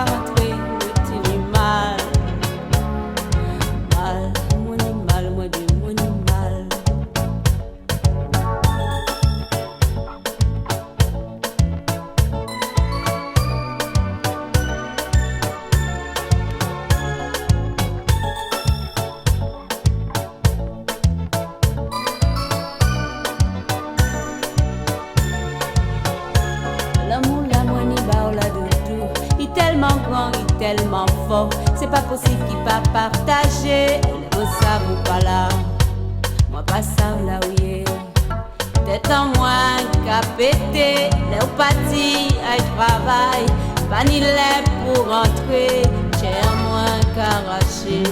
rentrer, le tini mal. Mal, moni mal, moi du moni mal. L'amour, la moine, il bat là de tout. Il est tellement grand, il est tellement fort. C'est pas possible qu'il pas partager. Les mots savent ou pas là. Moi pas ça là où il est. Tête en moins qu'à péter. Les ou partis à travail. Pas ni l'air pour rentrer. Cher moins qu'arracher.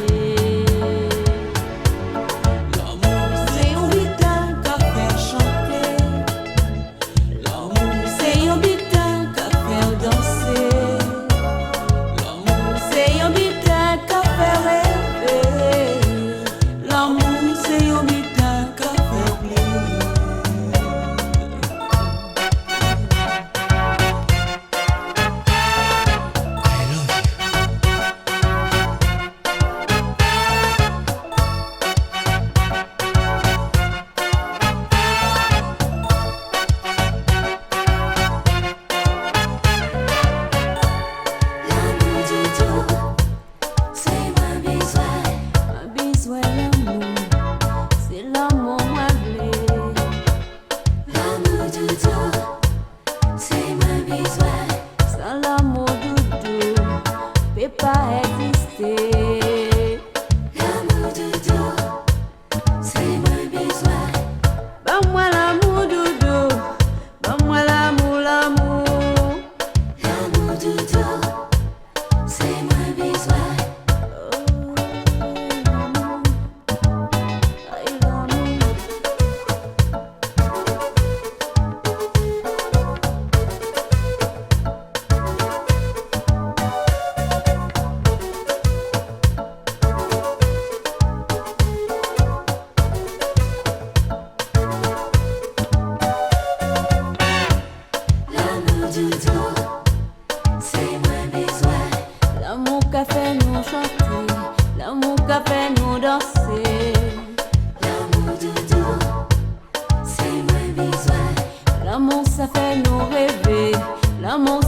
Pas exister. L'amour doudou, c'est mon besoin. Bah moi l'amour doudou, bah moi l'amour, l'amour. L'amour doudou, c'est mon besoin. L'amour qu'a fait nous chanter, l'amour qu'a fait nous danser. L'amour doudou, c'est mon besoin. L'amour ça fait nous rêver, l'amour